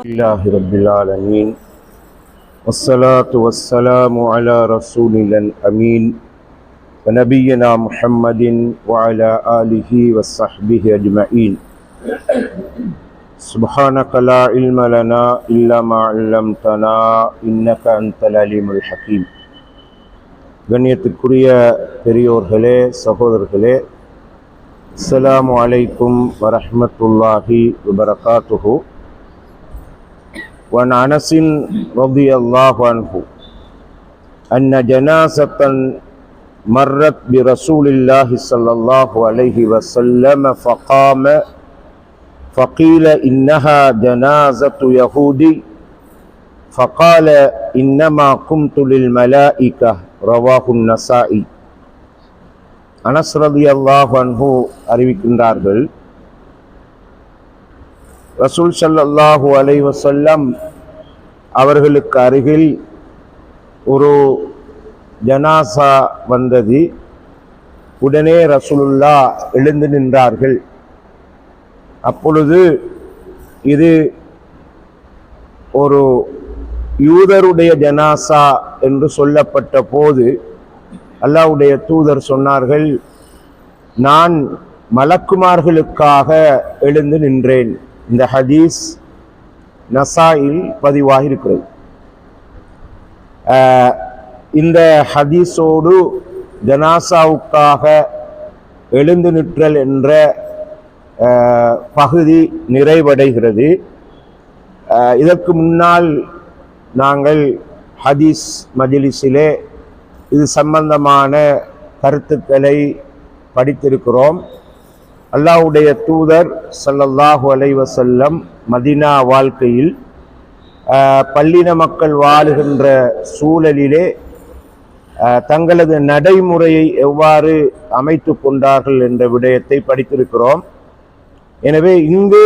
لله رب العالمين والصلاة والسلام على رسول الأمين ونبينا محمد وعلى آله وصحبه أجمعين سبحانك لا علم لنا إلا ما علمتنا إنك أنت العليم الحكيم. கண்ணியத்துக்குரிய பெரியோர்களே, சகோதரர்களே, அஸ்ஸலாமு அலைக்கும் வரஹ்மத்துல்லாஹி வபரகாத்துஹு. وعن أنس رضي الله عنه أن جنازة مرت برسول الله صلى الله عليه وسلم فقام فقيل إنها جنازة يهودي فقال إنما قمت للملائكة. رواه النسائي. அனஸ் ரலியல்லாஹு அன்ஹு அறிவிக்கின்றார்கள், ரசூல் ஸல்லல்லாஹு அலைஹி வஸல்லம் அவர்களுக்கு அருகில் ஒரு ஜனாசா வந்தது. உடனே ரசூலுல்லாஹ் எழுந்து நின்றார்கள். அப்பொழுது இது ஒரு யூதருடைய ஜனாசா என்று சொல்லப்பட்ட போது அல்லாஹ்வுடைய தூதர் சொன்னார்கள், நான் மலக்குமார்களுக்காக எழுந்து நின்றேன். இந்த ஹதீஸ் நசாயில் பதிவாகி இருக்கிறது. இந்த ஹதீஸோடு ஜனாசாவுக்காக எழுந்து நிற்றல் என்ற பகுதி நிறைவடைகிறது. இதற்கு முன்னால் நாங்கள் ஹதீஸ் மஜ்லிஸிலே இது சம்பந்தமான கருத்துக்களை படித்திருக்கிறோம். அல்லாஹ்வுடைய தூதர் ஸல்லல்லாஹு அலைஹி வஸல்லம் மதீனா வாழ்க்கையில் பல்லின மக்கள் வாழுகின்ற சூழலிலே தங்களது நடைமுறையை எவ்வாறு அமைத்து கொண்டார்கள் என்ற விடயத்தை படித்திருக்கிறோம். எனவே இங்கு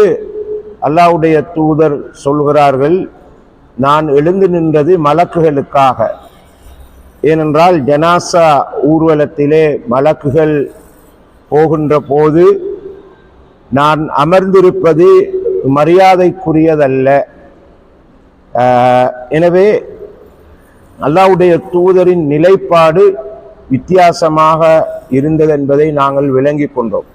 அல்லாஹ்வுடைய தூதர் சொல்கிறார்கள், நான் எழுந்து நின்றது மலக்குகளுக்காக. ஏனென்றால் ஜனாசா ஊர்வலத்திலே மலக்குகள் போகின்ற போது நான் அமர்ந்திருப்பது மரியாதைக்குரியதல்ல. எனவே அல்லாஹ்வுடைய தூதரின் நிலைப்பாடு வித்தியாசமாக இருந்தது என்பதை நாங்கள் விளங்கி கொண்டோம்.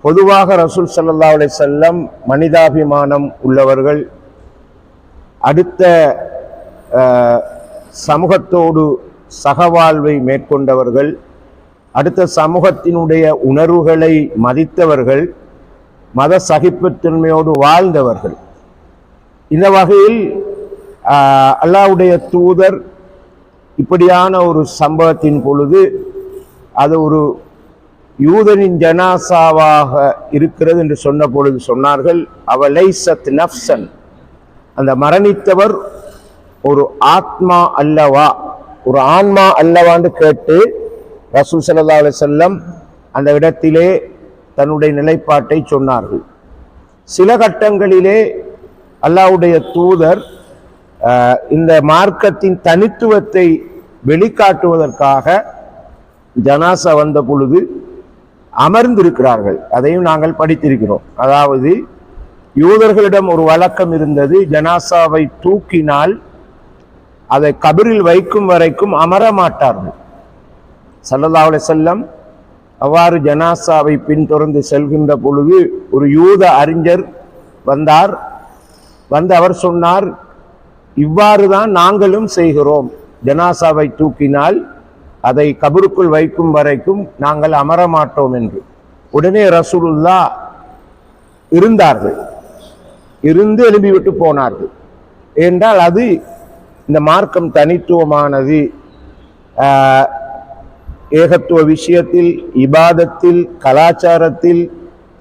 பொதுவாக ரசூல் ஸல்லல்லாஹு அலைஹி வஸல்லம் மனிதாபிமானம் உள்ளவர்கள், அடுத்த சமூகத்தோடு சகவாழ்வை மேற்கொண்டவர்கள், அடுத்த சமூகத்தினுடைய உணர்வுகளை மதித்தவர்கள், மத சகிப்புத்தன்மையோடு வாழ்ந்தவர்கள். இந்த வகையில் அல்லாஹ்வுடைய தூதர் இப்படியான ஒரு சம்பவத்தின் பொழுது அது ஒரு யூதனின் ஜனாசாவாக இருக்கிறது என்று சொன்ன பொழுது சொன்னார்கள், அவலைசத் நஃப்சன், அந்த மரணித்தவர் ஒரு ஆத்மா அல்லவா, ஒரு ஆன்மா அல்லவான்னு கேட்டு ரசூல் ஸல்லல்லாஹு அலைஹி வஸல்லம் அந்த இடத்திலே தன்னுடைய நிலைப்பாட்டை சொன்னார்கள். சில கட்டங்களிலே அல்லாஹ்வுடைய தூதர் இந்த மார்க்கத்தின் தனித்துவத்தை வெளிக்காட்டுவதற்காக ஜனாசா வந்த பொழுது அமர்ந்திருக்கிறார்கள். அதையும் நாங்கள் படித்திருக்கிறோம். அதாவது யூதர்களிடம் ஒரு வழக்கம் இருந்தது, ஜனாசாவை தூக்கினால் அதை கபரில் வைக்கும் வரைக்கும் அமர மாட்டார்கள். ஸல்லல்லாஹு அலைஹி வஸல்லம் அவ்வாறு ஜனாசாவை பின்தொடர்ந்து செல்கின்ற பொழுது ஒரு யூத அறிஞர் வந்தார். வந்து அவர் சொன்னார், இவ்வாறு தான் நாங்களும் செய்கிறோம், ஜனாசாவை தூக்கினால் அதை கபருக்குள் வைக்கும் வரைக்கும் நாங்கள் அமர மாட்டோம் என்று. உடனே ரசூலுல்லாஹ் இருந்தார்கள், இருந்து எழுப்பிவிட்டு போனார்கள். என்றால் அது இந்த மார்க்கம் தனித்துவமானது, ஏகத்துவ விஷயத்தில், இபாதத்தில், கலாச்சாரத்தில்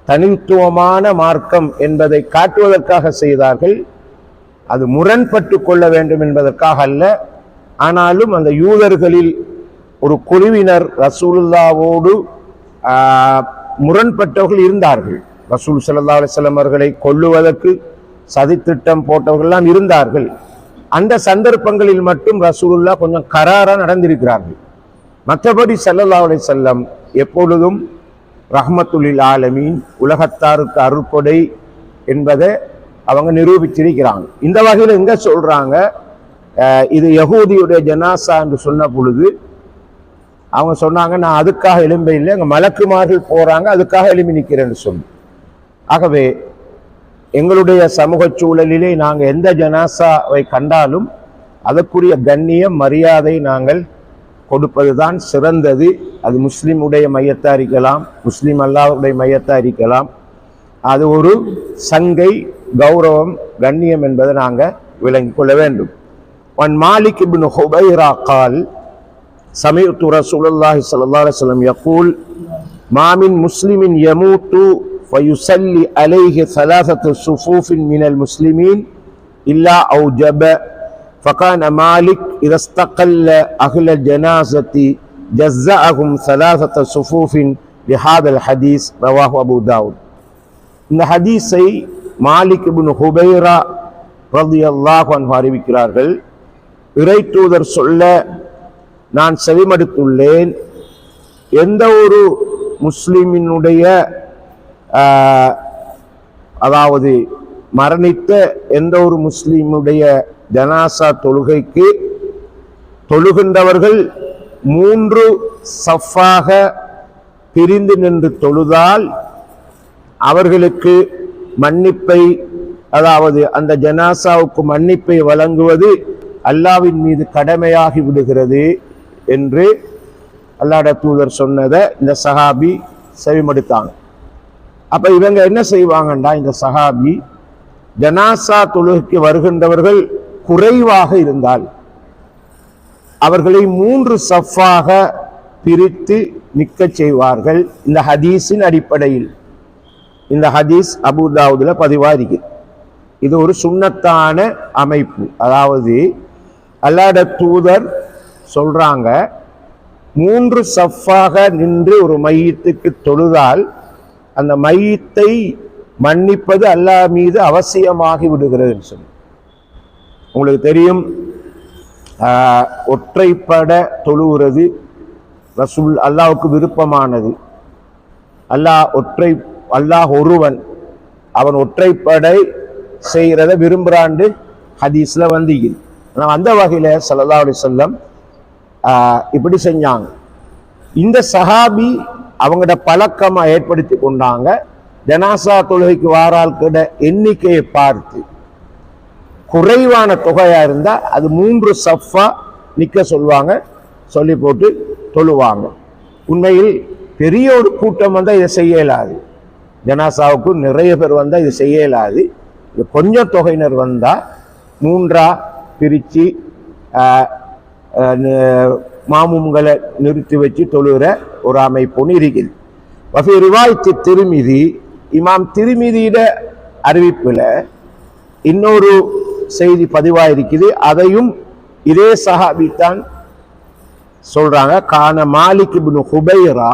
தனித்துவமான மார்க்கம் என்பதை காட்டுவதற்காக செய்தார்கள். அது முரண்பட்டு கொள்ள வேண்டும் என்பதற்காக அல்ல. ஆனாலும் அந்த யூதர்களில் ஒரு குழுவினர் ரசூலுல்லாவோடு முரண்பட்டவர்கள் இருந்தார்கள். ரசூல் ஸல்லல்லாஹு அலைஹி வஸல்லம் அவர்களை கொல்லுவதற்கு சதித்திட்டம் போட்டவர்கள்லாம் இருந்தார்கள். அந்த சந்தர்ப்பங்களில் மட்டும் ரசூலுல்லாஹ் கொஞ்சம் கராரா நடந்திருக்கிறார்கள். மற்றபடி ஸல்லல்லாஹு அலைஹி வஸல்லம் எப்பொழுதும் ரஹ்மத்துல் லில் ஆலமீன், உலகத்தாருக்கு அருள்கொடை என்பதை அவங்க நிரூபிச்சிருக்கிறாங்க. இந்த வகையில் எங்க சொல்றாங்க, இது யகூதியுடைய ஜனாசா என்று சொன்ன பொழுது அவங்க சொன்னாங்க, நான் அதுக்காக எழும்ப இல்லை, அங்கே மலக்குமார்கள் போறாங்க, அதுக்காக எழுப்பி நிற்கிறேன்னு சொல்லி. ஆகவே எங்களுடைய சமூக சூழலிலே நாங்கள் எந்த ஜனாசாவை கண்டாலும் அதற்குரிய கண்ணியம் மரியாதை நாங்கள் கொடுப்பதுதான் சிறந்தது. அது முஸ்லிமுடைய மையத்தா இருக்கலாம், முஸ்லிம் அல்லாஹ்வுடைய மையத்தா இருக்கலாம். அது ஒரு சங்கை, கௌரவம், கண்ணியம் என்பதை நாங்கள் விளங்கிக் கொள்ள வேண்டும். வன் மாலிக் இப்னு ஹுபைரா قال سمعت رسول الله صلى الله عليه وسلم يقول ما من مسلم يموت فيصلي عليه ثلاثة صفوف من المسلمين إلا أوجب فكان مالك إذا استقل أهل الجنازة جزأهم ثلاثة صفوف لهذا الحديث رواه أبو داود. இந்த ஹதீஸை மாலிக் இப்னு ஹுபைரா ரலியல்லாஹு அன்ஹு அறிவிக்கிறார்கள். இறை தூதர் சொல்ல நான் செவிமடுத்துள்ளேன், எந்த ஒரு முஸ்லிமினுடைய அதாவது மரணித்த எந்த ஒரு முஸ்லிமுடைய ஜனாசா தொழுகைக்கு தொழுகின்றவர்கள் 3 சஃபாக பிரிந்து நின்று தொழுதால் அவர்களுக்கு மன்னிப்பை, அதாவது அந்த ஜனாசாவுக்கு மன்னிப்பை வழங்குவது அல்லாஹ்வின் மீது கடமையாகி விடுகிறது என்று அல்லாஹ்வுடைய தூதர் சொன்னதை இந்த சஹாபி செவிமடுத்தாங்க. அப்ப இவங்க என்ன செய்வாங்கண்டா, இந்த சஹாபி ஜனாசா தொழுகைக்கு வருகின்றவர்கள் குறைவாக இருந்தால் அவர்களை 3 சஃபாக பிரித்து நிற்க செய்வார்கள். இந்த ஹதீஸின் அடிப்படையில், இந்த ஹதீஸ் அபூ தாவூதுல பதிவாகிறது. இது ஒரு சுன்னத்தான அமைப்பு. அதாவது அல்லாஹ்வுடைய தூதர் சொல்றாங்க, 3 சஃபாக நின்று ஒரு மையத்துக்கு தொழுதால் அந்த மையத்தை மன்னிப்பது அல்லாஹ் மீது அவசியமாகி விடுகிறது சொல்லி. உங்களுக்கு தெரியும், ஒற்றைப்பட தொழுகிறது ரசூல் அல்லாஹ்வுக்கு விருப்பமானது. அல்லாஹ் ஒருவன், அவன் ஒற்றைப்படை செய்கிறத விரும்புறாண்டு ஹதீஸ்ல வந்தீங்க. அந்த வகையில ஸல்லல்லாஹு அலைஹி வஸல்லம் இப்படி செஞ்சாங்க. இந்த சஹாபி அவங்களோட பழக்கமா ஏற்படுத்தி கொண்டாங்க. ஜனாசா தொழுகைக்கு வாராள்கிட எண்ணிக்கையை பார்த்து குறைவான தொகையா இருந்தா அது 3 சஃபா நிக்க சொல்லுவாங்க, சொல்லி போட்டு தொழுவாங்க. உண்மையில் பெரிய ஒரு கூட்டம் வந்தா இதை செய்ய இயலாது, ஜனாசாவுக்கு நிறைய பேர் வந்தா இது செய்ய இயலாது. கொஞ்சம் தொகையினர் வந்தா 3ஆ பிரிச்சு மாமும்களை நிறுத்தி வச்சு தொழுகிற ஒரு அமைப்புன்னு இருக்குது. வஃபி ரிவாயத்து திருமிதி, இமாம் திருமிதியிட அறிவிப்புல இன்னொரு செய்தி பதிவாயிருக்குது. அதையும் இதே சஹாபி தான் சொல்றாங்க. கான மாலிக் இப்னு ஹுபைரா,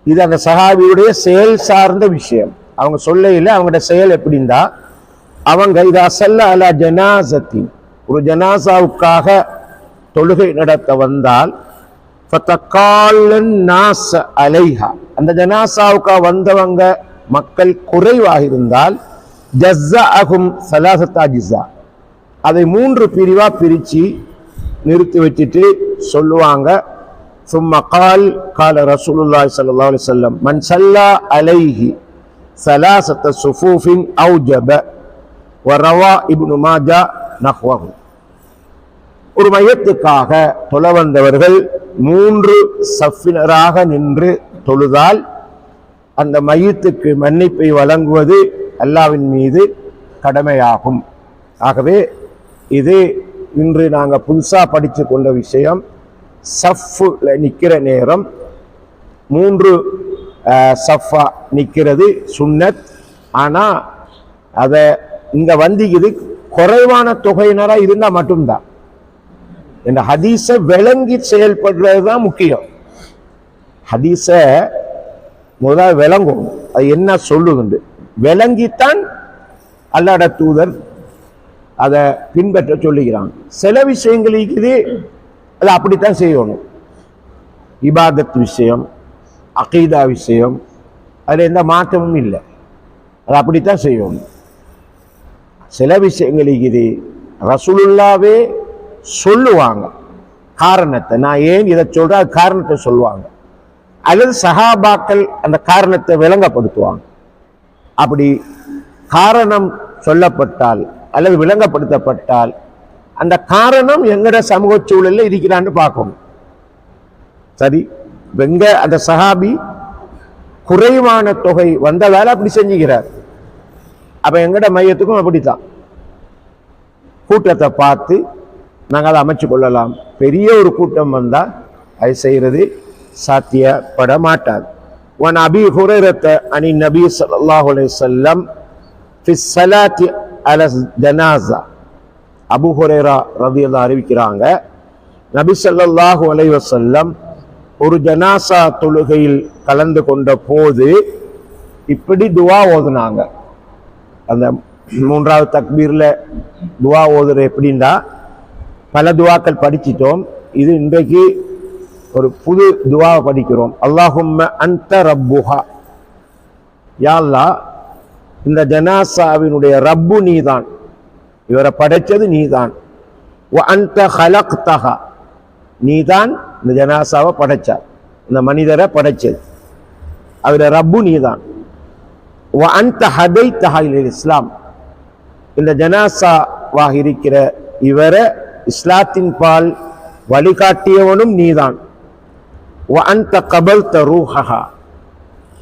இது அந்த சஹாபியுடைய செயல் சார்ந்த விஷயம். அவங்க சொல்லையில் அவங்களோட செயல் எப்படின்னா, அவங்க இதா ஸல்ல அலா ஜனாஸத்தி, ஒரு ஜனாசாவுக்காக தொழுகை நடத்த வந்தால் ஃபதகாலன் நாஸ் அலைஹா, அந்த ஜனாசாவுக்காக வந்தவங்க மக்கள் குறைவாக இருந்தால் ஜஸ்ஸஅஹும் ஸலாஸத அஜ்ஸா, அதை 3 பிரிவா பிரிச்சு நிறுத்தி வச்சுட்டு சொல்லுவாங்க. ثم قال رسول الله صلى الله عليه وسلم من صلى عليه ثلاثة صفوف أوجب وروى ابن ماجه نحوه. ஒரு மையத்துக்காக தொழ வந்தவர்கள் 3 சஃபினராக நின்று தொழுதால் அந்த மையத்துக்கு மன்னிப்பை வழங்குவது அல்லாஹ்வின் மீது கடமையாகும். ஆகவே இது இன்று நாங்கள் புதுசாக படித்து கொண்ட விஷயம். சஃப்ல நிற்கிற நேரம் 3 சஃபா நிற்கிறது சுன்னத். ஆனால் அதை இங்கே இது குறைவான தொகையினராக இருந்தால் மட்டும்தான். இந்த ஹதீஸை விளங்கி செயல்படுறது தான் முக்கியம். ஹதீஸை முதல் விளங்கும், அது என்ன சொல்லுது விளங்கித்தான் அல்லாஹ்வுடைய தூதர் அதை பின்பற்ற சொல்லுகிறாங்க. சில விஷயங்களுக்கு அது அப்படித்தான் செய்யணும். இபாதத் விஷயம், அகீதா விஷயம், அதில் எந்த மாற்றமும் இல்லை, அது அப்படித்தான் செய்யணும். சில விஷயங்கள் இது ரசூலுல்லாவே சொல்லுவாங்க காரணத்தை, நான் ஏன் இதை சொல்றேன் அது காரணத்தை சொல்லுவாங்க, அல்லது சஹாபாக்கள் அந்த காரணத்தை விளங்கப்படுத்துவாங்க. அப்படி காரணம் சொல்லப்பட்டால் அல்லது விளங்கப்படுத்தப்பட்டால் அந்த காரணம் எங்கட சமூக சூழலில் இருக்கிறான்னு பார்க்கணும். சரி, எங்க அந்த சஹாபி குறைவான தொகை வந்ததால அப்படி செஞ்சுக்கிறார். அப்ப எங்கட மையத்துக்கும் அப்படித்தான், கூட்டத்தை பார்த்து நாங்கள் அதை அமைச்சு கொள்ளலாம். பெரிய ஒரு கூட்டம் வந்தா அது செய்யறது சாத்தியப்பட மாட்டாது. وعن أبي هريرة عن النبي صلى الله عليه وسلم في الصلاة على الجنازة. அபூ ஹுரைரா ரலியல்லாஹு அறிவிக்கிறாங்க, நபி ஸல்லல்லாஹு அலைஹி வஸல்லம் ஒரு ஜனாசா தொழுகையில் கலந்து கொண்ட போது இப்படி துவா ஓதுனாங்க. அந்த 3வது தக்பீர்ல துவா ஓதுற எப்படின்னா, பல துவாக்கள் படிச்சிட்டோம், இது இன்றைக்கு ஒரு புது துவாவை படிக்கிறோம். அல்லாஹும்ம அன்த ரப்புஹா, யா அல்லாஹ் இந்த ஜனாசாவினுடைய ரப்பு நீதான், இவரை படைச்சது நீதான். வ அன்த ஹலக்தஹா, நீதான் இந்த ஜனாசாவை படைச்சார், இந்த மனிதரை படைச்சது, அவருடைய ரப்பு நீதான். வ அன்த ஹதைத்தஹா இலல் இஸ்லாம், இந்த ஜனாசாவாக இருக்கிற இவரை இஸ்லாத்தின் பால் வழிகாட்டியவனும் நீதான். வ அன்த கபல்த ரூஹஹா,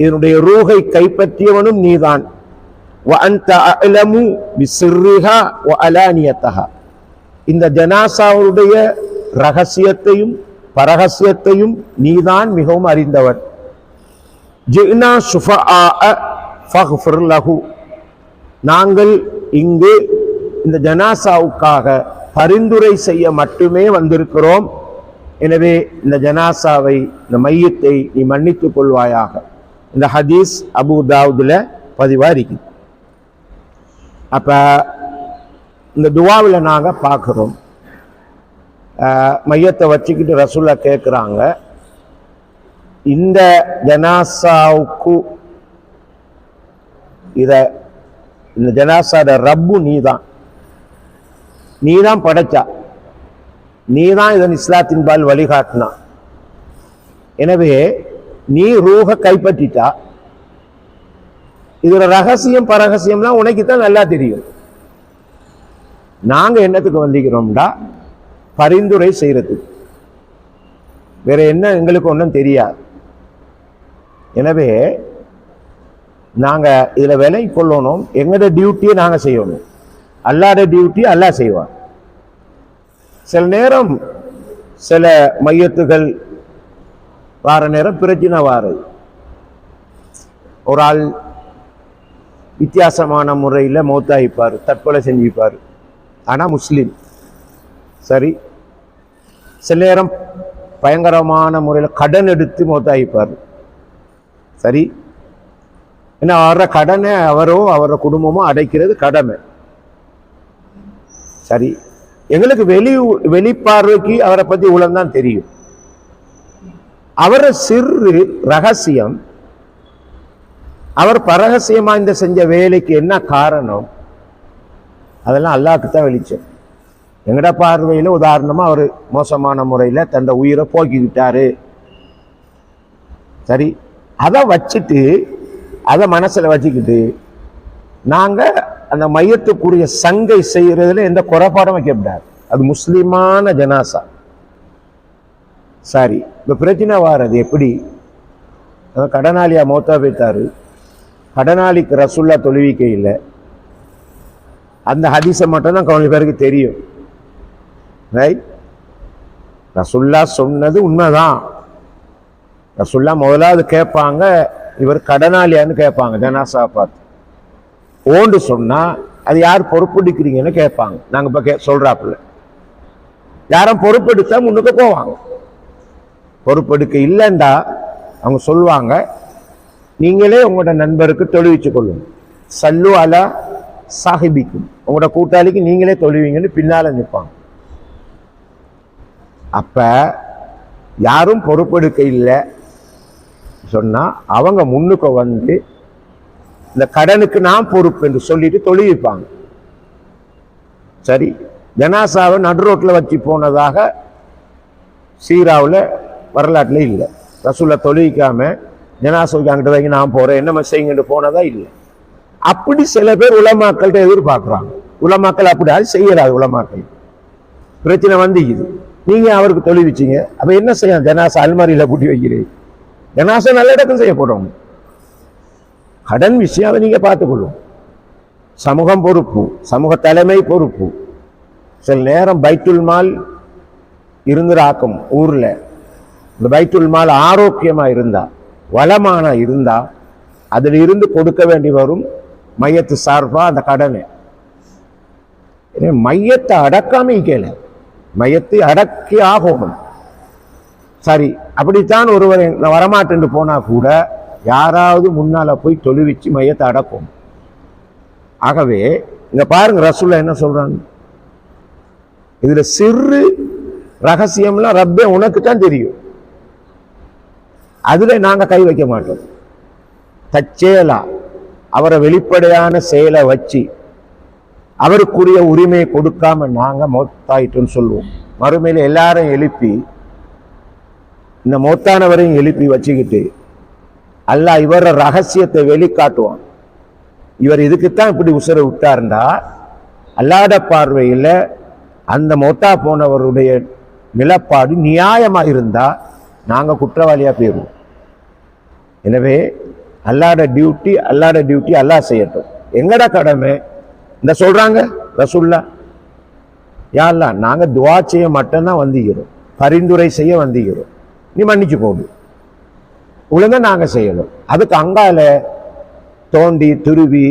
இதனுடைய ரூஹை கைப்பற்றியவனும் நீதான். வ அன்த அஅலமு பிஸ்ரிஹா வ அலானியத்தஹா, இந்த ஜனாசாவுடைய ரகசியத்தையும் பரகசியத்தையும் நீதான் மிகவும் அறிந்தவன். ஜினா ஷுஃபஆ ஃபக்ஃபிர் லஹு, நாங்கள் இங்கு இந்த ஜனாசாவுக்காக பரிந்துரை செய்ய மட்டுமே வந்திருக்கிறோம், எனவே இந்த ஜனாசாவை, இந்த மையத்தை நீ மன்னித்துக் கொள்வாயாக. இந்த ஹதீஸ் அபூ தாவூதுல பதிவா இருக்குது. அப்ப இந்த துவாவில் நாங்க பார்க்கிறோம், மையத்தை வச்சுக்கிட்டு ரசூலா கேட்குறாங்க, இந்த ஜனாசாவுக்கு இந்த ஜனாசாட ரப்பு நீதான், நீதான் படைச்சா, நீதான் இதன் இஸ்லாத்தின் பால் வழிகாட்டினா, எனவே நீ ரூஹ கைப்பற்றிட்டா, இதோட ரகசியம் பரகசியம்லாம் உனக்குத்தான் நல்லா தெரியும். நாங்க என்னத்துக்கு வந்திக்கிறோம்டா பரிந்துரை செய்யறதுக்கு, வேற என்ன எங்களுக்கு ஒன்றும் தெரியாது. எனவே நாங்க இதுல விலை கொள்ளணும், எங்களோட டியூட்டியை நாங்க செய்யணும், அல்லாஹ்வுடைய டியூட்டி அல்லாஹ் செய்வான். சில நேரம் சில மையத்துகள் வார நேரம் பிரச்சனை வாருது, ஒரு ஆள் வித்தியாசமான முறையில் மௌத்தாயிப்பார், தற்கொலை செஞ்சுப்பார், ஆனா முஸ்லீம். சரி, சில நேரம் பயங்கரமான முறையில் கடன் எடுத்து மௌத்தாயிப்பார். சரி, ஏன்னா அவர கடனை அவரோ அவர குடும்பமோ அடைக்கிறது கடமை. சரி, எங்களுக்கு வெளிப்பார்வைக்கு அவரை பத்தி இவ்வளவுதான் தெரியும். அவரை சிறு ரகசியம், அவர் பரகசியமா இந்த செஞ்ச வேலைக்கு என்ன காரணம், அதெல்லாம் அல்லாஹ்க்கு தான் வெளிச்சம். எங்கட பார்வையில உதாரணமா அவர் மோசமான முறையில தன் உயிரை போக்கிக்கிட்டாரு. சரி, அதை வச்சுட்டு, அதை மனசுல வச்சுக்கிட்டு நாங்க அந்த மையத்துக்குரிய சங்கை செய்யறதுல எந்த குறைபாடும் வைக்கப்படாது. அது முஸ்லிமான ஜனாசா. சரி, இப்ப பிரச்சனை வாரது எப்படி, கடனாளியா மௌத்தா போய்த்தாரு, கடனாளிக்கு ரசூல்லா தொழுவிக்க இல்லை, அந்த ஹதீஸை மட்டும் தான் கவனி பேருக்கு தெரியும். ரைட், ரசூல்லா சொன்னது உண்மைதான். ரசூல்லா முதலாவது கேட்பாங்க, இவர் கடனாளியான்னு கேட்பாங்க. ஜனாசா பார்த்து ஓண்டு சொன்னா அது யார் பொறுப்பெடுக்கிறீங்கன்னு கேட்பாங்க. நாங்க இப்ப சொல்றாப்புல யாரும் பொறுப்பெடுத்தா முன்னுக்கு போவாங்க. பொறுப்பெடுக்க இல்லைண்டா அவங்க சொல்லுவாங்க, நீங்களே உங்களோட நண்பருக்கு தொழுவிச்சு கொள்ளுங்க, சல்லு அலா சாஹிபிக்கும், உங்களோட கூட்டாளிக்கு நீங்களே தொழுவீங்கன்னு பின்னால நிற்பாங்க. அப்ப யாரும் பொறுப்பெடுக்க இல்லை சொன்னா அவங்க முன்னுக்கு வந்து இந்த கடனுக்கு நான் பொறுப்பு என்று சொல்லிட்டு தொழுவிப்பாங்க. சரி, ஜனாசாவை நடுரோட்டில் வச்சு போனதாக சீராவில் வரலாற்றில் இல்லை. ரசூலை தொழுவிக்காம ஜனாசாவுக்கு அங்கிட்ட வைக்க நான் போறேன் என்ன செய்யுங்கன்னு போனதா இல்லை. அப்படி சில பேர் உலமாக்கள்கிட்ட எதிர்பார்க்குறாங்க. உலமாக்கள் அப்படி அது செய்யறாது. உலமாக்கள் பிரச்சனை வந்துக்குது, நீங்க அவருக்கு தொழுவிச்சிங்க, அப்ப என்ன செய்ய? ஜனாசா அல்மாரியில கூட்டி வைக்கிறீங்க. ஜனாசா நல்ல இடக்கம் செய்யப்படும். கடன் விஷயம் அதை நீங்க பார்த்துக்கொள்ளும். சமூகம் பொறுப்பு, சமூக தலைமை பொறுப்பு. சில நேரம் பைத்துல் மால் இருந்துற ஆக்கும் ஊர்ல, இந்த பைத்துல் மால் ஆரோக்கியமா இருந்தா வளமான இருந்தா அதில் இருந்து கொடுக்க வேண்டி வரும் மையத்து சார்பா அந்த கடனை. மையத்தை அடக்காம கேள, மையத்தை அடக்கி ஆகணும். சரி, அப்படித்தான் ஒருவர் வரமாட்டேன்னு போனா கூட யாராவது முன்னால போய் தொழுவிச்சு மையத்தை அடக்கும். ஆகவே இங்க பாருங்க ரசூலுல்லாஹ் என்ன சொல்றாங்க, இதுல சிறு ரகசியம்லாம் ரப்பே உனக்கு தான் தெரியும், அதுல நாங்க கை வைக்க மாட்டோம். தற்செயலா அவரை வெளிப்படையான செயலை வச்சு அவருக்குரிய உரிமையை கொடுக்காம நாங்க மௌத்தாயிட்டோன்னு சொல்லுவோம். மறுமையில எல்லாரும் எழுப்பி இந்த மௌத்தானவரையும் எழுப்பி வச்சுக்கிட்டு அல்லாஹ் இவர ரகசியத்தை வெளிக்காட்டுவான். இவர் இதுக்குத்தான் இப்படி உசுரை விட்டாருண்டா அல்லாஹ்ட பார்வையில் அந்த மௌத்தா போனவருடைய நிலப்பாடு நியாயமா இருந்தா நாங்க குற்றவாளியா போயிருவோம். எனவே அல்லாஹ்ட டியூட்டி அல்லாஹ் செய்யட்டும். எங்கட கடமை இந்த சொல்றாங்க ரசூலுல்லாஹ், யா அல்லாஹ் நாங்க துஆ செய்ய மட்டும்தான் வந்திக்கிறோம், பரிந்துரை செய்ய வந்திக்கிறோம், நீ மன்னிச்சு போடு, ஒழுங்கா நாங்க செய்யணும். அதுக்கு அங்கால தோண்டி துருவி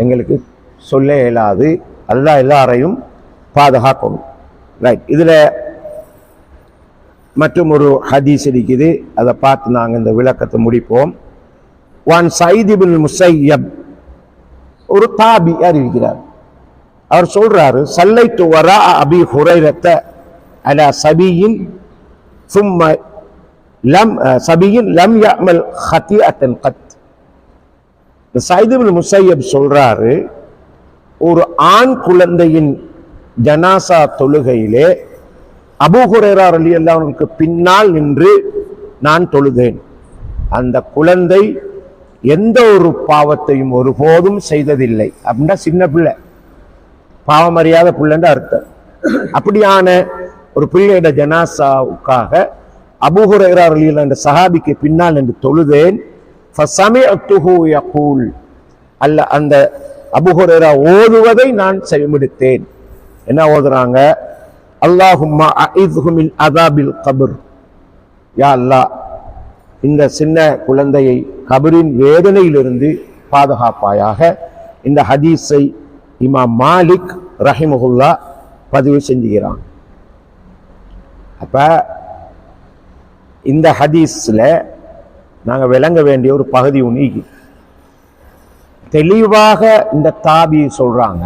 எங்களுக்கு சொல்ல இயலாது. அல்லாஹ் எல்லாரையும் பாதுகாக்கணும். ரைட், இதுல மற்றும் ஒரு ஹதீஸ் இருக்குது, அதை பார்த்து நாங்கள் இந்த விளக்கத்தை முடிப்போம். வான் சயீத் இப்னு முஸய்யப் ஒரு தாபி அறிவிக்கிறார். அவர் சொல்றாரு, சல்லைத்து வரா அபி ஹுரைரத்த அலா சபியின் சும்ம லம் சபியின் லம் யஅமல் ஹதிஅத்தன் கத். சயீத் இப்னு முஸய்யப் சொல்றாரு, ஒரு ஆண் குழந்தையின் ஜனாசா தொழுகையிலே அபூ ஹுரைரா ரலியல்லாஹு அன்ஹுவுக்கு பின்னால் நின்று நான் தொழுதேன். அந்த குழந்தை எந்த ஒரு பாவத்தையும் ஒருபோதும் செய்ததில்லை. அப்படின்னா சின்ன பிள்ளை, பாவம் அறியாத பிள்ளைன்னு அர்த்தம். அப்படியான ஒரு பிள்ளையோட ஜனாசாவுக்காக அபூ ஹுரைரா ரலியல்லாஹு அன்ஹு சஹாபிக்கு பின்னால் நின்று தொழுதேன். ஃபஸமிஅத்துஹு யகூல், அல்ல அந்த அபூ ஹுரைரா ஓதுவதை நான் செவிமடுத்தேன். என்ன ஓதுறாங்க? அல்லாஹும்ம அஇத்ஹு மின் அஸாபில் கப்ர், யா அல்லாஹ் இந்த சின்ன குழந்தையை கபரின் வேதனையிலிருந்து பாதுகாப்பாயாக. இந்த ஹதீஸை இமாம் மாலிக் ரஹிமஹுல்லா பதிவு செஞ்சுக்கிறான். அப்ப இந்த ஹதீஸ்ல நாங்க விளங்க வேண்டிய ஒரு பகுதி ஒன்று தெளிவாக இந்த தாபி சொல்றாங்க,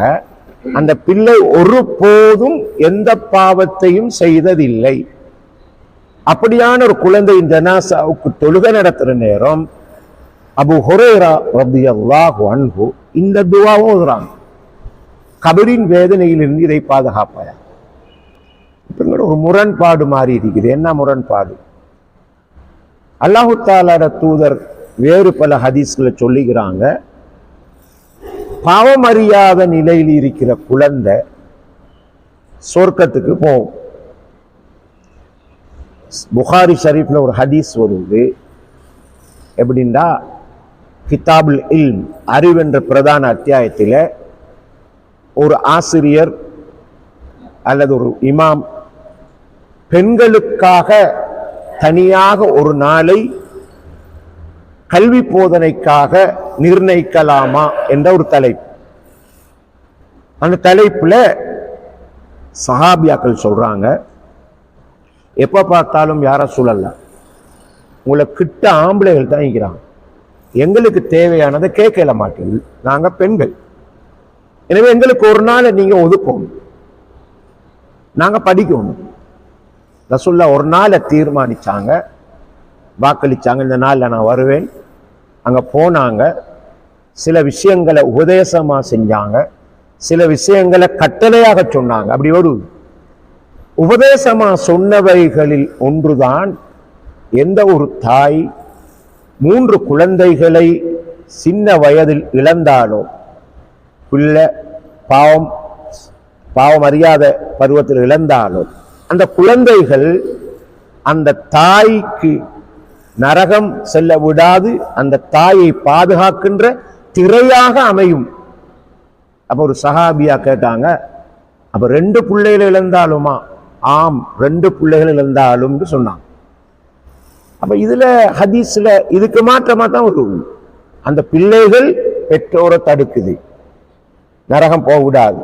அந்த பிள்ளை ஒருபோதும் எந்த பாவத்தையும் செய்ததில்லை. அப்படியான ஒரு குழந்தையின் ஜனாசாவுக்கு தொழுகை நடத்துற நேரம் அபூ ஹுரைரா ரலியல்லாஹு அன்ஹு இந்த துஆவை ஓதுறாங்க, கபரின் வேதனையிலிருந்து இதை பாதுகாப்பாயா. ஒரு முரண்பாடு மாறி இருக்குது. என்ன முரண்பாடு? அல்லாஹு தஆலாவோட தூதர் வேறு பல ஹதீஸ்களை சொல்லுகிறாங்க, பாவம் அறியாத நிலையில் இருக்கிற குழந்தை சொர்க்கத்துக்கு போகும். புகாரி ஷரீஃப்ல ஒரு ஹதீஸ் வருது. எப்படின்னா, கிதாபுல் இல்ம், அறிவென்ற பிரதான அத்தியாயத்தில் ஒரு ஆசிரியர் அல்லது ஒரு இமாம் பெண்களுக்காக தனியாக ஒரு நாளை கல்வி போதனைக்காக நிர்ணயிக்கலாமா என்ற ஒரு தலைப்பு. அந்த தலைப்புல சஹாபியாக்கள் சொல்றாங்க, எப்ப பார்த்தாலும் யார சூழல்லாம் உங்களை கிட்ட ஆம்பளைகள் தான் இருக்கிறாங்க, எங்களுக்கு தேவையானதை கேட்கல மாட்டீங்க, நாங்க பெண்கள், எனவே எங்களுக்கு ஒரு நாளை நீங்க ஒதுக்கணும், நாங்க படிக்கணும். ரசூலுல்லாஹ் ஒரு நாளை தீர்மானிச்சாங்க, வாக்களிச்சாங்க, இந்த நாளில் நான் வருவேன். அங்க போனாங்க, சில விஷயங்களை உபதேசமா செஞ்சாங்க, சில விஷயங்களை கட்டளையாக சொன்னாங்க. அப்படி ஒரு உபதேசமா சொன்னவைகளில் ஒன்றுதான், எந்த ஒரு தாய் 3 குழந்தைகளை சின்ன வயதில் இழந்தாலோ, பிள்ளை பாவம் அறியாத பருவத்தில் இழந்தாலோ, அந்த குழந்தைகள் அந்த தாய்க்கு நரகம் செல்ல விடாது அந்த தாயை பாதுகாக்கின்ற திரையாக அமையும். அப்ப ஒரு சஹாபியா கேட்டாங்க, அப்ப 2 பிள்ளைகள் இழந்தாலுமா? ஆம், 2 பிள்ளைகள் இழந்தாலும் சொன்னாங்க. அப்ப இதுல ஹதீஸ்ல இதுக்கு மாற்றமா தான் ஒரு அந்த பிள்ளைகள் பெற்றோரை தடுக்குது, நரகம் போக விடாது.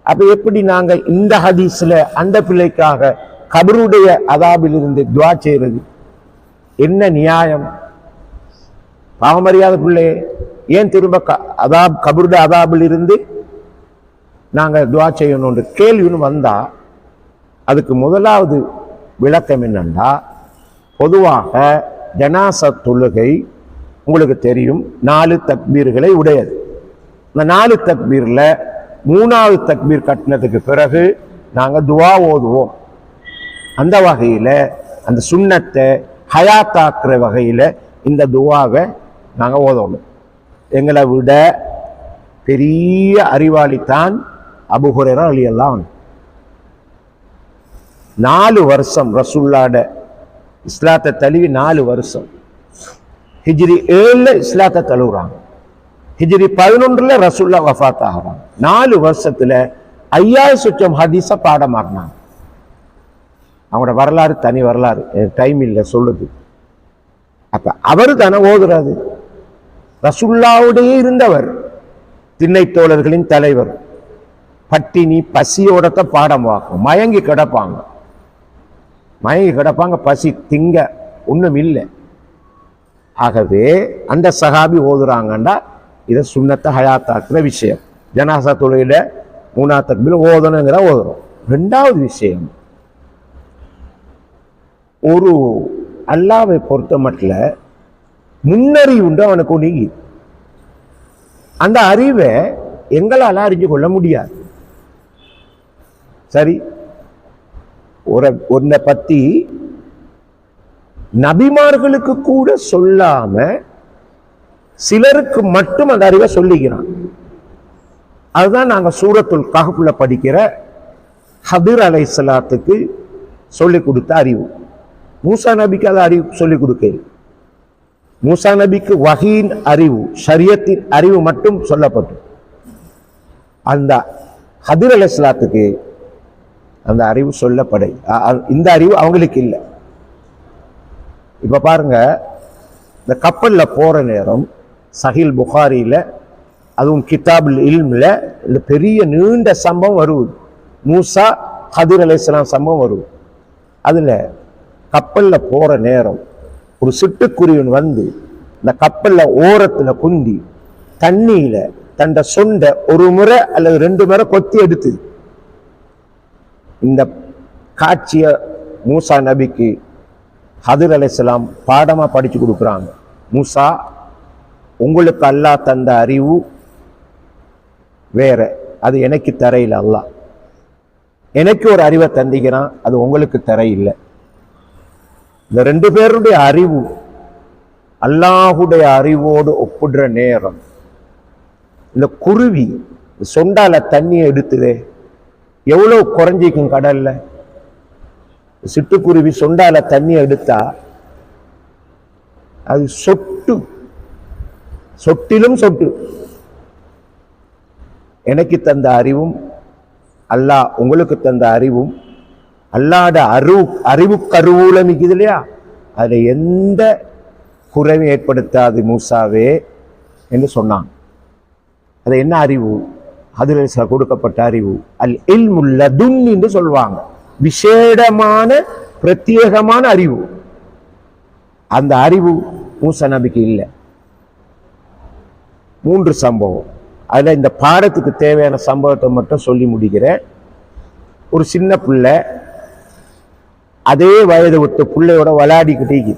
அப்ப எப்படி நாங்க இந்த ஹதீஸ்ல அந்த பிள்ளைக்காக கபருடைய அதாபில் இருந்து துவா செய்யறது? என்ன நியாயம்? பாவமறியாத பிள்ளை ஏன் திரும்ப கபருடைய அதாபில் இருந்து நாங்க துவா செய்யணும் கேள்வின்னு வந்தா, அதுக்கு முதலாவது விளக்கம் என்னன்னா, பொதுவாக ஜனாசா தொழுகை உங்களுக்கு தெரியும் 4 தக்பீர்களை உடையது. இந்த 4 தக்பீர்ல 3வது தக்பீர் கட்டினதுக்கு பிறகு நாங்க துவா ஓதுவோம். அந்த வகையில அந்த சுன்னத்தை ஹயாத்தாக்குற வகையில இந்த துவாவை நாங்க ஓதணும். எங்களை விட பெரிய அறிவாளித்தான் அபூ ஹுரைரா ரலியல்லாஹு அன்ஹு. 4 வருஷம் ரசூலுல்லாஹ்ட இஸ்லாத்தை தழுவி 4 வருஷம். ஹிஜ்ரி 7 இஸ்லாத்தை தழுவுறாங்க, ஹிஜ்ரி 11 ரசூலுல்லாஹ் வஃபாத் ஆகிறாங்க. 4 வருஷத்துல 5000 சுற்றம் ஹதீஸ பாடமாக்குனாங்க. அவங்களோட வரலாறு தனி வரலாறு, டைம் இல்லை சொல்லுது. அப்ப அவரு தானே ஓதுறாது, ரசூலுல்லாஹ்வுடைய இருந்தவர், திண்ணை தோழர்களின் தலைவர். பட்டினி பசியோடத்த பாடம் வாக்கும், மயங்கி கிடப்பாங்க, பசி திங்க ஒண்ணும் இல்லை. ஆகவே அந்த சஹாபி ஓதுறாங்கண்டா இதை சுன்னத்தை ஹயாத்தாக்குற விஷயம். ஜனாசா தொழுகையில 3வது தக்பீர் ஓதணுங்கிற ஓதுறோம். 2வது விஷயம், ஒரு அல்லாஹ்வை பொறுத்த மட்டும் முன்னறிவு உண்டு அவனுக்கு நீங்கி, அந்த அறிவை எங்களால் அறிஞ்சு கொள்ள முடியாது. சரி, ஒன்றை பத்தி நபிமார்களுக்கு கூட சொல்லாம சிலருக்கு மட்டும் அந்த அறிவை சொல்லிக்கிறான். அதுதான் நாங்க சூரத்துல் கஹ்ஃப்ல படிக்கிற ஹதிர் அலைஹிஸ்ஸலாத்துக்கு சொல்லிக் கொடுத்த அறிவு. மூசா நபிக்கு அது அறிவு சொல்லிக் கொடுக்க, மூசா நபிக்கு வஹீன் அறிவு, ஷரியத்தின் அறிவு மட்டும் சொல்லப்பட்டு, அந்த ஹதிர் அலைஹிஸ்ஸலாத்துக்கு அந்த அறிவு சொல்லப்பட, இந்த அறிவு அவங்களுக்கு இல்லை. இப்ப பாருங்க, இந்த கப்பல்ல போற நேரம் சஹீல் புகாரியில, அதுவும் கிதாபுல் இல்ம்ல இந்த பெரிய நீண்ட சம்பவம் வருவது, மூசா ஹதிர் அலைஹிஸ்ஸலாம் சம்பவம் வருவது. அதுல கப்பல்ல போற நேரம் ஒரு சிட்டுக்குருவன் வந்து இந்த கப்பல்ல ஓரத்துல குந்தி தண்ணியில தண்ட சொண்ட ஒரு முறை அல்லது 2 முறை கொத்தி எடுத்து. இந்த காட்சிய மூசா நபிக்கு ஹதிர் அலைஹிஸ்ஸலாம் பாடமா படிச்சு கொடுக்குறாங்க. மூசா, உங்களுக்கு அல்லாஹ் தந்த அறிவு வேற, அது எனக்கு தரையில் அல்லாஹ் எனக்கு ஒரு அறிவை தந்திக்கிறான், அது உங்களுக்கு தரையில்லை. இந்த 2 பேருடைய அறிவு அல்லாஹுடைய அறிவோடு ஒப்பிடுற நேரம், இந்த குருவி சொண்டால தண்ணியை எடுத்துதே எவ்வளவு குறைஞ்சிக்கும் கடல்ல. சிட்டுக்குருவி சொண்டால தண்ணியை எடுத்தா அது சொட்டிலும் சொட்டு. எனக்கு தந்த அறிவும் அல்லாஹ் உங்களுக்கு தந்த அறிவும் அல்லாட அறிவு கருவூல மிக்குது இல்லையா, அதுல எந்த குறைவும் ஏற்படுத்தாது மூசாவே என்று சொன்னான். அது என்ன அறிவு? ஹதிர் அலைஹிஸ்ஸலாம் கொடுக்கப்பட்ட அறிவு. அல் இல்மு லதுன் என்று சொல்வாங்க, விசேடமான பிரத்யேகமான அறிவு. அந்த அறிவு மூசா நபிக்கு இல்லை. 3 சம்பவம், அதுல இந்த பாடத்துக்கு தேவையான சம்பவத்தை மட்டும் சொல்லி முடிக்கிறேன். ஒரு சின்ன பிள்ளை அதே வயது விட்டு பிள்ளையோட விளையாடிக்கிட்டே,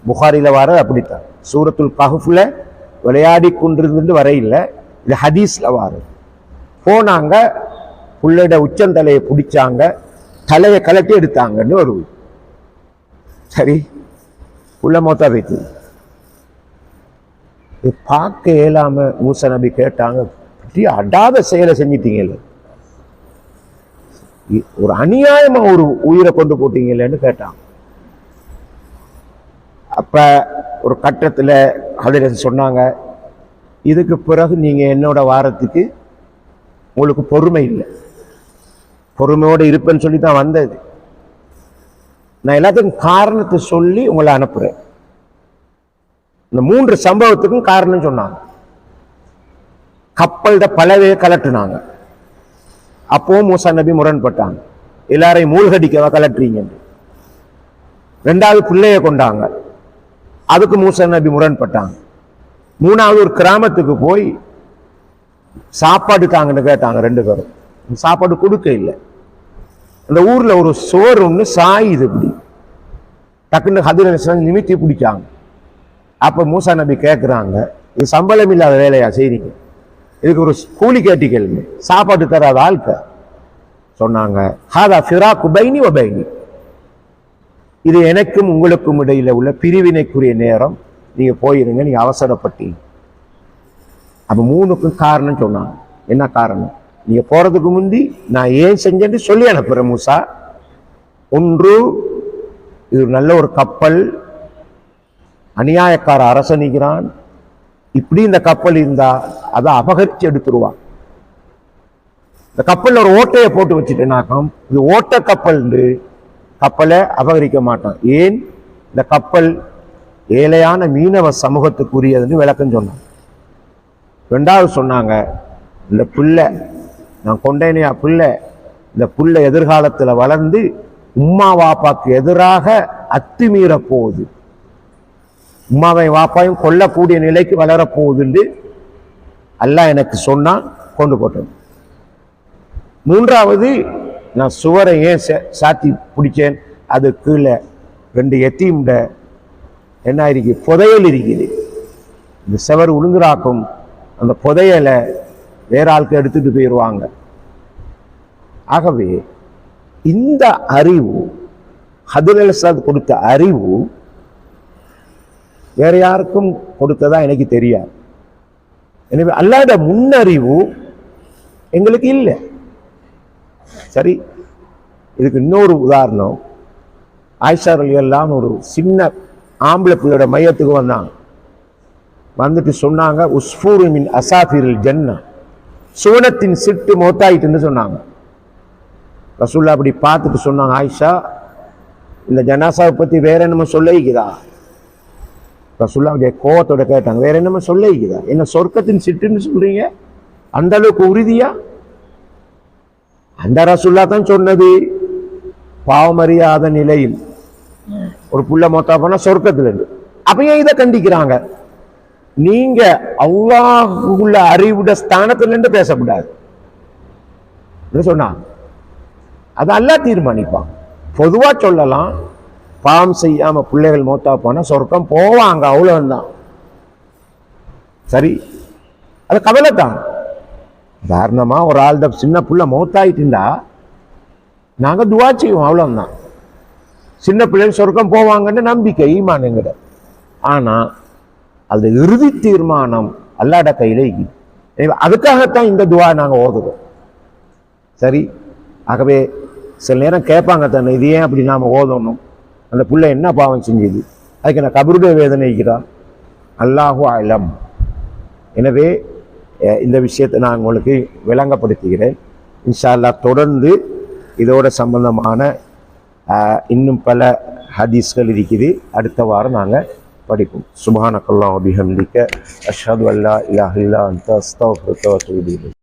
புகாரில வர அப்படித்தான், சூரத்துல் கஹ்ஃப்ல விளையாடி கொண்டிருந்து வரையில், இது ஹதீஸ்ல வரும். போனாங்க, புள்ளையோட உச்சந்தலையை பிடிச்சாங்க, தலையை கலட்டி எடுத்தாங்கன்னு ஒரு சரி புள்ள மொத்தா போயிட்டு பார்க்க இயலாம மூசா நபி கேட்டாங்க, அடாத செயலை செஞ்சிட்டீங்கல்ல, ஒரு அநியாயமா ஒரு உயிரை கொண்டு போட்டீங்கன்னு கேட்டாங்க. அப்ப ஒரு கட்டத்துல ஹதரத் சொன்னாங்க, இதுக்கு பிறகு நீங்க என்னோட வாரத்துக்கு உங்களுக்கு பொறுமை இல்லை, பொறுமையோடு இருப்பேன்னு சொல்லி தான் வந்தது. நான் எல்லாத்துக்கும் காரணத்தை சொல்லி உங்களை அனுப்புறேன். இந்த 3 சம்பவத்துக்கும் காரணம் சொன்னாங்க. கப்பல்ட பலவையை கலட்டுனாங்க, அப்பவும் மூசா நபி முரண்பட்டாங்க, எல்லாரையும் மூழ்கடிக்கவா கலட்டுறீங்க. 2வது பிள்ளைய கொண்டாங்க, அதுக்கு மூசா நபி முரண்பட்டாங்க. 3வது ஒரு கிராமத்துக்கு போய் சாப்பாடு தாங்கன்னு கேட்டாங்க. 2 பேரும் சாப்பாடு கொடுக்க இல்லை. அந்த ஊர்ல ஒரு சோறு ஒண்ணு சாயுது, இப்படி டக்குன்னு ஹதரத் நிமித்தி பிடிச்சாங்க. அப்ப மூசா நபி கேட்கிறாங்க, இது சம்பளம் இல்லாத வேலையா செய்றீங்க, இதுக்கு ஒரு கூலி கேட்டீங்க, சாப்பாடு தராத ஆள்க. சொன்னாங்க, ஹாதா ஃபிராக்கு பைனி வ பைனி, இது எனக்கும் உங்களுக்கும் இடையில உள்ள பிரிவினைக்குரிய நேரம், நீங்க போயிருங்க, நீங்க அவசரப்பட்டீங்க. அப்ப 3க்கும் காரணம் சொன்னாங்க. என்ன காரணம்? நீங்க போறதுக்கு முந்தி நான் ஏன் செஞ்சேன்னு சொல்லி அனுப்புறேன் மூசா. ஒன்று, இது நல்ல ஒரு கப்பல், அநியாயக்கார அரசனிக்கிறான், இப்படி இந்த கப்பல் இருந்தா அதை அபகரிச்சு எடுத்துருவான். இந்த கப்பல்ல ஒரு ஓட்டையை போட்டு வச்சுட்டேனாக்கம், இது ஓட்ட கப்பல், கப்பலை அபகரிக்க மாட்டான். ஏன்? இந்த கப்பல் ஏழையான மீனவ சமூகத்துக்குரியதுன்னு விளக்கம் சொன்னாங்க. 2வது சொன்னாங்க, இந்த பிள்ளை நான் கொண்டேனையா பிள்ளை, இந்த பிள்ளை எதிர்காலத்துல வளர்ந்து உம்மா வாப்பாக்கு எதிராக அத்துமீற போகுது, உம்மாவை வாப்பாயும் கொல்லக்கூடிய நிலைக்கு வளரப்போகுதுன்னு அல்லாஹ் எனக்கு சொன்னா கொண்டு போட்டேன். 3வது, நான் சுவரை ஏன் சாத்தி பிடிச்சேன், அது கீழே 2 எத்தீம்ட என்ன இருக்கு, புதையல் இருக்குது. இந்த செவர் உளுந்துராக்கும், அந்த புதையலை வேற ஆளுக்கு எடுத்துட்டு போயிடுவாங்க. ஆகவே இந்த அறிவு, ஹதரத் கொடுத்த அறிவு வேற யாருக்கும் கொடுத்ததா எனக்கு தெரியாது. எனவே அல்லாஹ்வுடைய முன்னறிவு எங்களுக்கு இல்லை. சரி, இதுக்கு இன்னொரு உதாரணம், ஆயிஷா ரலியல்லாஹு ஒரு சின்ன ஆம்பளை பிள்ளையோட மையத்துக்கு வந்தாங்க. வந்துட்டு சொன்னாங்க, உஸ்ஃபூரு மின் அசாஃபிரில் ஜன்னா, சுவனத்தின் சிட்டு மௌத்தாயிட்டுன்னு சொன்னாங்க. ரசூலுல்லாஹ் அப்படி பார்த்துட்டு சொன்னாங்க, ஆயிஷா இந்த ஜனாசாவை பத்தி வேற என்னமோ சொல்லிக்குதா? ரசூலுல்லாஹ் கோவத்தோட கேட்டாங்க, வேற என்னமோ சொல்லிக்குதா? என்ன சொர்க்கத்தின் சிட்டுன்னு சொல்றீங்க? அந்த அளவுக்கு உறுதியா? அந்த ரசூலுல்லாஹ் தான் சொன்னது, பாவமறியாத நிலையில் ஒரு புள்ள மொத்தா போனா சொர்க்கத்துல இருந்து. அப்ப ஏன் இதை கண்டிக்கிறாங்க? நீங்க அல்லாஹ்வுள்ள அறிவுட ஸ்தானத்துல இருந்து பேசக்கூடாது சொன்னாங்க. அது அல்லாஹ் தீர்மானிப்பான். பொதுவா சொல்லலாம், பாவம் செய்யாம பிள்ளைகள் மௌத்தா போனா சொர்க்கம் போவாங்க, அவ்வளவுதான். சரி, அது கவலை தான். உதாரணமா ஒரு ஆள் சின்ன புள்ள மௌத்தாயிட்டுண்டா நாங்க துவா செய்வோம், அவ்வளவுதான். சின்ன பிள்ளைகள் சொர்க்கம் போவாங்கன்னு நம்பிக்கை, ஈமானுங்கிற. ஆனா அது இறுதி தீர்மானம் அல்லாஹ்வுடைய கையில இருக்குது. அதுக்காகத்தான் இந்த துவா நாங்க ஓதுறோம். சரி, ஆகவே சில நேரம் கேட்பாங்க தானே, இது ஏன் அப்படி நாம ஓதணும், அந்த பிள்ளை என்ன பாவம் செஞ்சது, அதுக்கு நான் கபருடைய வேதனைக்கிறா, அல்லாஹு அலம். எனவே இந்த விஷயத்தை நான் உங்களுக்கு விளங்கப்படுத்துகிறேன். இன்ஷா அல்லாஹ் தொடர்ந்து இதோட சம்பந்தமான இன்னும் பல ஹதீஸ்கள் இருக்குது, அடுத்த வாரம் நாங்கள் படிப்போம். சுப்ஹானக்கல்லாஹு வ பிஹம்திக அஷ்ஹது அல்லா இலாஹா இல்லா அன்த அஸ்தக்ஃபிருக வ அத்தூபு இலைக்.